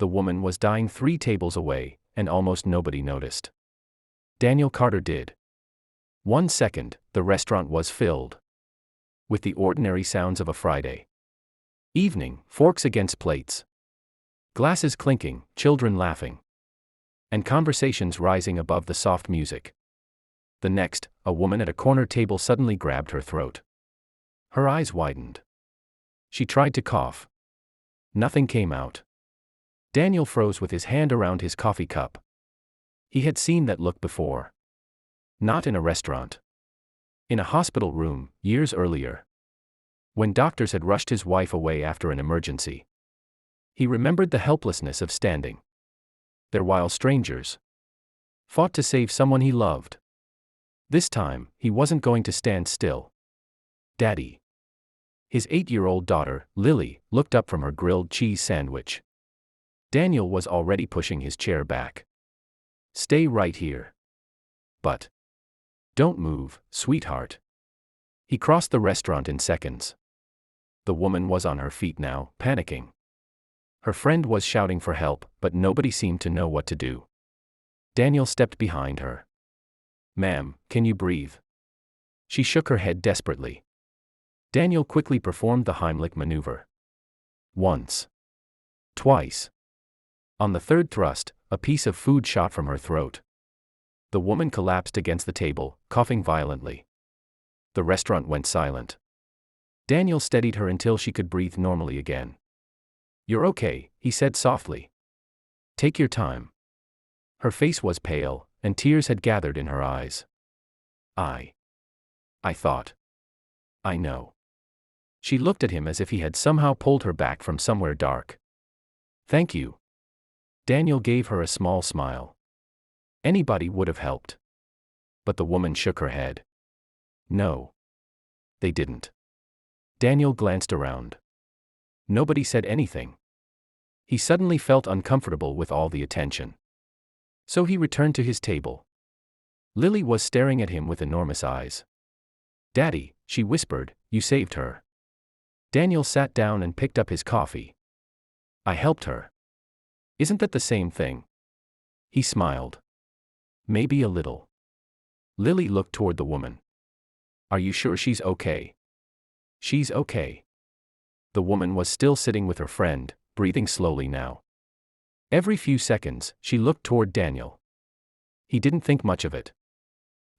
The woman was dying 3 tables away, and almost nobody noticed. Daniel Carter did. 1 second, the restaurant was filled with the ordinary sounds of a Friday evening, forks against plates, glasses clinking, children laughing, and conversations rising above the soft music. The next, a woman at a corner table suddenly grabbed her throat. Her eyes widened. She tried to cough. Nothing came out. Daniel froze with his hand around his coffee cup. He had seen that look before. Not in a restaurant. In a hospital room, years earlier. When doctors had rushed his wife away after an emergency. He remembered the helplessness of standing there while strangers fought to save someone he loved. This time, he wasn't going to stand still. Daddy. His 8-year-old daughter, Lily, looked up from her grilled cheese sandwich. Daniel was already pushing his chair back. Stay right here. But don't move, sweetheart. He crossed the restaurant in seconds. The woman was on her feet now, panicking. Her friend was shouting for help, but nobody seemed to know what to do. Daniel stepped behind her. Ma'am, can you breathe? She shook her head desperately. Daniel quickly performed the Heimlich maneuver. Once. Twice. On the third thrust, a piece of food shot from her throat. The woman collapsed against the table, coughing violently. The restaurant went silent. Daniel steadied her until she could breathe normally again. You're okay, he said softly. Take your time. Her face was pale, and tears had gathered in her eyes. I thought. I know. She looked at him as if he had somehow pulled her back from somewhere dark. Thank you. Daniel gave her a small smile. Anybody would have helped. But the woman shook her head. No. They didn't. Daniel glanced around. Nobody said anything. He suddenly felt uncomfortable with all the attention. So he returned to his table. Lily was staring at him with enormous eyes. Daddy, she whispered, you saved her. Daniel sat down and picked up his coffee. I helped her. Isn't that the same thing? He smiled. Maybe a little. Lily looked toward the woman. Are you sure she's okay? She's okay. The woman was still sitting with her friend, breathing slowly now. Every few seconds, she looked toward Daniel. He didn't think much of it.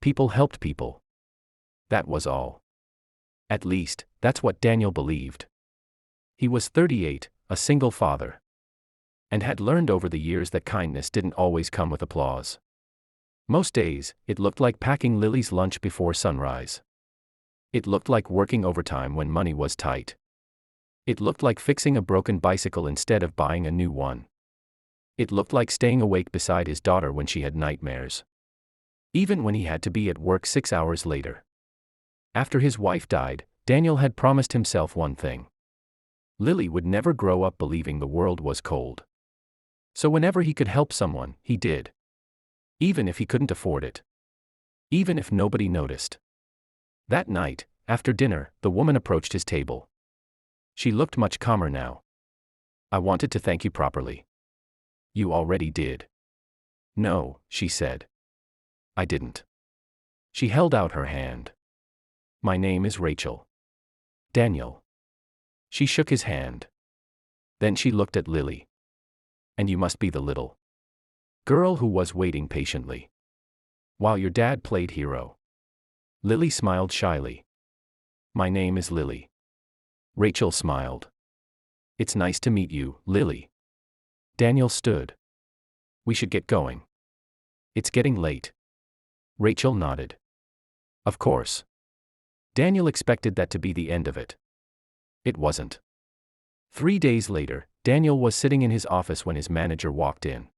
People helped people. That was all. At least, that's what Daniel believed. He was 38, a single father. And had learned over the years that kindness didn't always come with applause. Most days, it looked like packing Lily's lunch before sunrise. It looked like working overtime when money was tight. It looked like fixing a broken bicycle instead of buying a new one. It looked like staying awake beside his daughter when she had nightmares. Even when he had to be at work 6 hours later. After his wife died, Daniel had promised himself one thing. Lily would never grow up believing the world was cold. So whenever he could help someone, he did. Even if he couldn't afford it. Even if nobody noticed. That night, after dinner, the woman approached his table. She looked much calmer now. I wanted to thank you properly. You already did. No, she said. I didn't. She held out her hand. My name is Rachel. Daniel. She shook his hand. Then she looked at Lily. And you must be the little girl who was waiting patiently while your dad played hero. Lily smiled shyly. My name is Lily. Rachel smiled. It's nice to meet you, Lily. Daniel stood. We should get going. It's getting late. Rachel nodded. Of course. Daniel expected that to be the end of it. It wasn't. 3 days later, Daniel was sitting in his office when his manager walked in.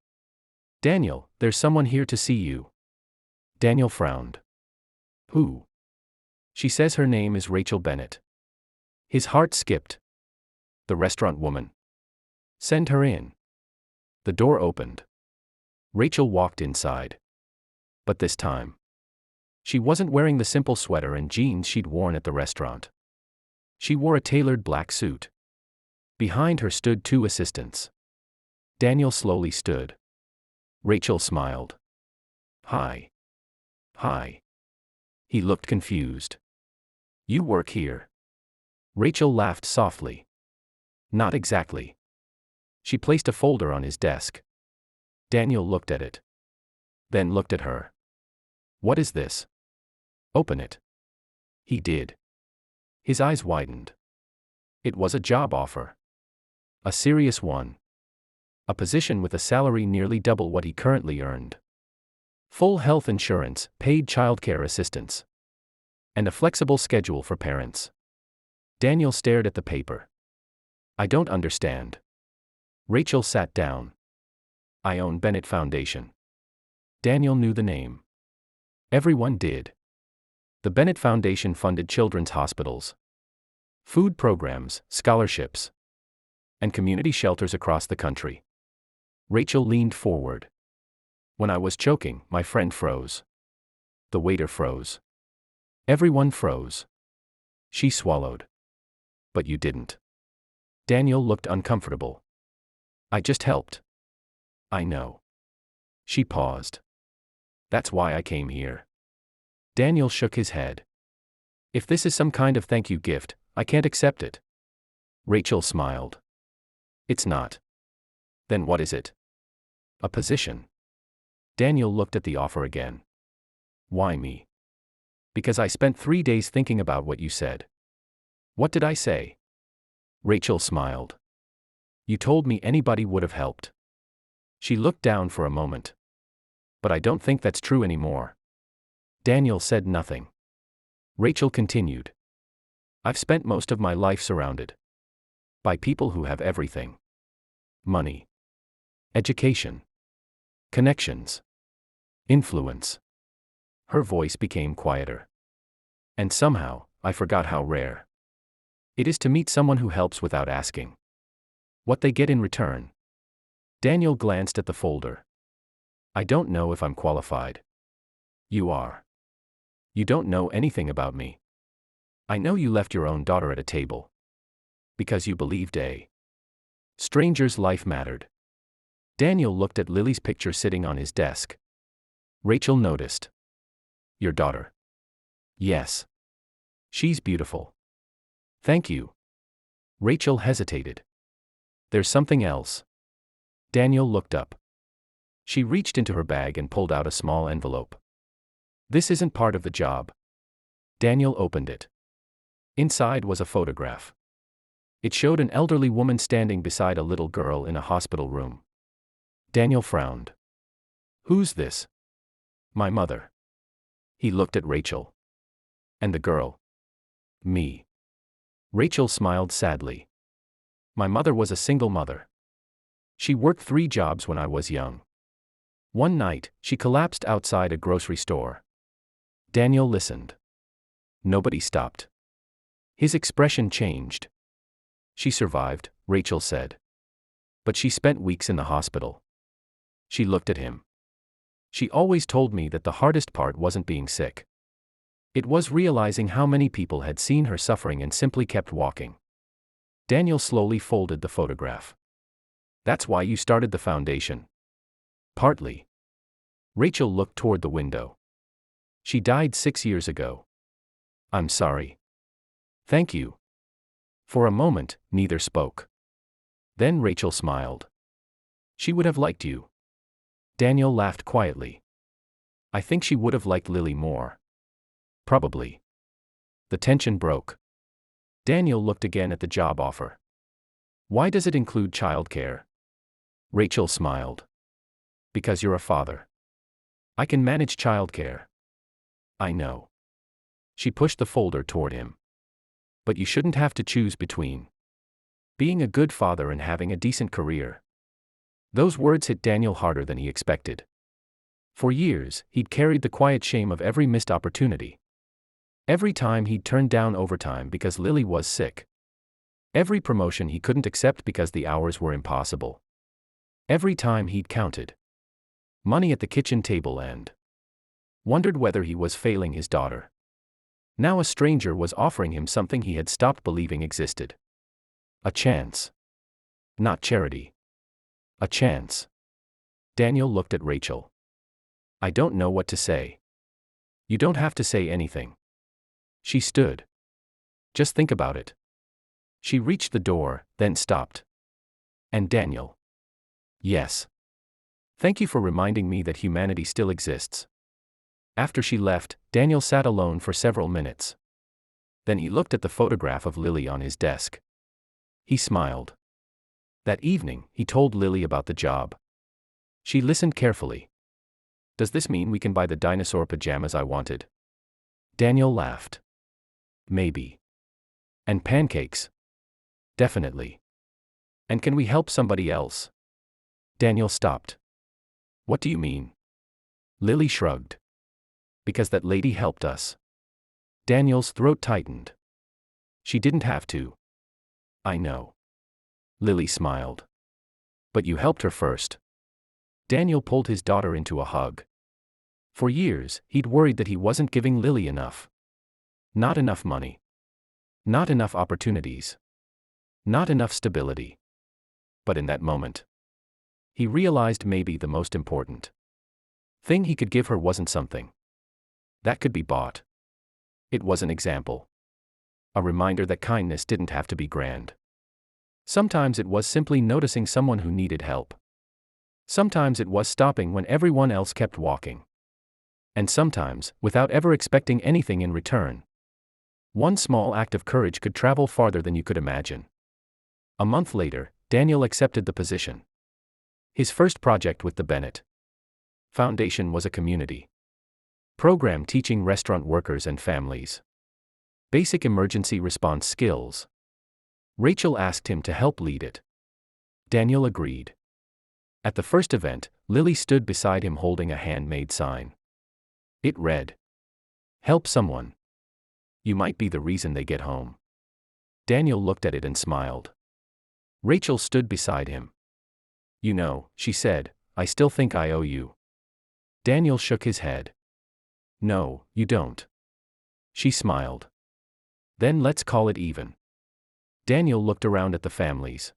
Daniel, there's someone here to see you. Daniel frowned. Who? She says her name is Rachel Bennett. His heart skipped. The restaurant woman. Send her in. The door opened. Rachel walked inside. But this time, she wasn't wearing the simple sweater and jeans she'd worn at the restaurant. She wore a tailored black suit. Behind her stood 2 assistants. Daniel slowly stood. Rachel smiled. Hi. Hi. He looked confused. You work here? Rachel laughed softly. Not exactly. She placed a folder on his desk. Daniel looked at it. Then looked at her. What is this? Open it. He did. His eyes widened. It was a job offer. A serious one. A position with a salary nearly double what he currently earned. Full health insurance, paid childcare assistance. And a flexible schedule for parents. Daniel stared at the paper. I don't understand. Rachel sat down. I own Bennett Foundation. Daniel knew the name. Everyone did. The Bennett Foundation funded children's hospitals, food programs, scholarships, and community shelters across the country. Rachel leaned forward. When I was choking, my friend froze. The waiter froze. Everyone froze. She swallowed. But you didn't. Daniel looked uncomfortable. I just helped. I know. She paused. That's why I came here. Daniel shook his head. If this is some kind of thank you gift, I can't accept it. Rachel smiled. It's not. Then what is it? A position. Daniel looked at the offer again. Why me? Because I spent 3 days thinking about what you said. What did I say? Rachel smiled. You told me anybody would have helped. She looked down for a moment. But I don't think that's true anymore. Daniel said nothing. Rachel continued. I've spent most of my life surrounded by people who have everything. Money. Education. Connections. Influence. Her voice became quieter. And somehow, I forgot how rare it is to meet someone who helps without asking what they get in return. Daniel glanced at the folder. I don't know if I'm qualified. You are. You don't know anything about me. I know you left your own daughter at a table. Because you believed a stranger's life mattered. Daniel looked at Lily's picture sitting on his desk. Rachel noticed. Your daughter? Yes. She's beautiful. Thank you. Rachel hesitated. There's something else. Daniel looked up. She reached into her bag and pulled out a small envelope. This isn't part of the job. Daniel opened it. Inside was a photograph. It showed an elderly woman standing beside a little girl in a hospital room. Daniel frowned. Who's this? My mother. He looked at Rachel. And the girl? Me. Rachel smiled sadly. My mother was a single mother. She worked 3 jobs when I was young. One night, she collapsed outside a grocery store. Daniel listened. Nobody stopped. His expression changed. She survived, Rachel said. But she spent weeks in the hospital. She looked at him. She always told me that the hardest part wasn't being sick. It was realizing how many people had seen her suffering and simply kept walking. Daniel slowly folded the photograph. That's why you started the foundation. Partly. Rachel looked toward the window. She died 6 years ago. I'm sorry. Thank you. For a moment, neither spoke. Then Rachel smiled. She would have liked you. Daniel laughed quietly. I think she would have liked Lily more. Probably. The tension broke. Daniel looked again at the job offer. Why does it include childcare? Rachel smiled. Because you're a father. I can manage childcare. I know. She pushed the folder toward him. But you shouldn't have to choose between being a good father and having a decent career. Those words hit Daniel harder than he expected. For years, he'd carried the quiet shame of every missed opportunity. Every time he'd turned down overtime because Lily was sick. Every promotion he couldn't accept because the hours were impossible. Every time he'd counted money at the kitchen table and wondered whether he was failing his daughter. Now a stranger was offering him something he had stopped believing existed. A chance. Not charity. A chance. Daniel looked at Rachel. I don't know what to say. You don't have to say anything. She stood. Just think about it. She reached the door, then stopped. And Daniel. Yes. Thank you for reminding me that humanity still exists. After she left, Daniel sat alone for several minutes. Then he looked at the photograph of Lily on his desk. He smiled. That evening, he told Lily about the job. She listened carefully. Does this mean we can buy the dinosaur pajamas I wanted? Daniel laughed. Maybe. And pancakes? Definitely. And can we help somebody else? Daniel stopped. What do you mean? Lily shrugged. Because that lady helped us. Daniel's throat tightened. She didn't have to. I know. Lily smiled. But you helped her first. Daniel pulled his daughter into a hug. For years, he'd worried that he wasn't giving Lily enough. Not enough money. Not enough opportunities. Not enough stability. But in that moment, he realized maybe the most important thing he could give her wasn't something that could be bought. It was an example. A reminder that kindness didn't have to be grand. Sometimes it was simply noticing someone who needed help. Sometimes it was stopping when everyone else kept walking. And sometimes, without ever expecting anything in return. One small act of courage could travel farther than you could imagine. A month later, Daniel accepted the position. His first project with the Bennett Foundation was a community program teaching restaurant workers and families basic emergency response skills. Rachel asked him to help lead it. Daniel agreed. At the first event, Lily stood beside him holding a handmade sign. It read, "Help someone. You might be the reason they get home." Daniel looked at it and smiled. Rachel stood beside him. "You know," she said, "I still think I owe you." Daniel shook his head. "No, you don't." She smiled. "Then let's call it even." Daniel looked around at the families.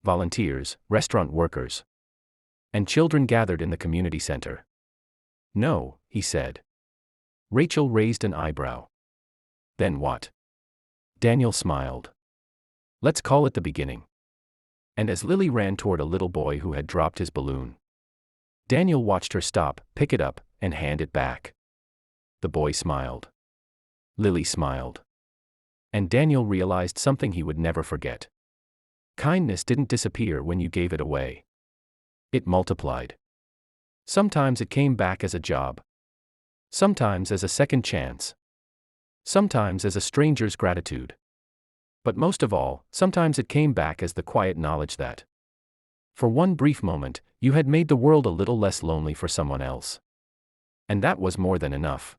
Volunteers, restaurant workers, and children gathered in the community center. "No," he said. Rachel raised an eyebrow. "Then what?" Daniel smiled. "Let's call it the beginning." And as Lily ran toward a little boy who had dropped his balloon, Daniel watched her stop, pick it up, and hand it back. The boy smiled. Lily smiled. And Daniel realized something he would never forget. Kindness didn't disappear when you gave it away. It multiplied. Sometimes it came back as a job. Sometimes as a second chance. Sometimes as a stranger's gratitude. But most of all, sometimes it came back as the quiet knowledge that, for one brief moment, you had made the world a little less lonely for someone else. And that was more than enough.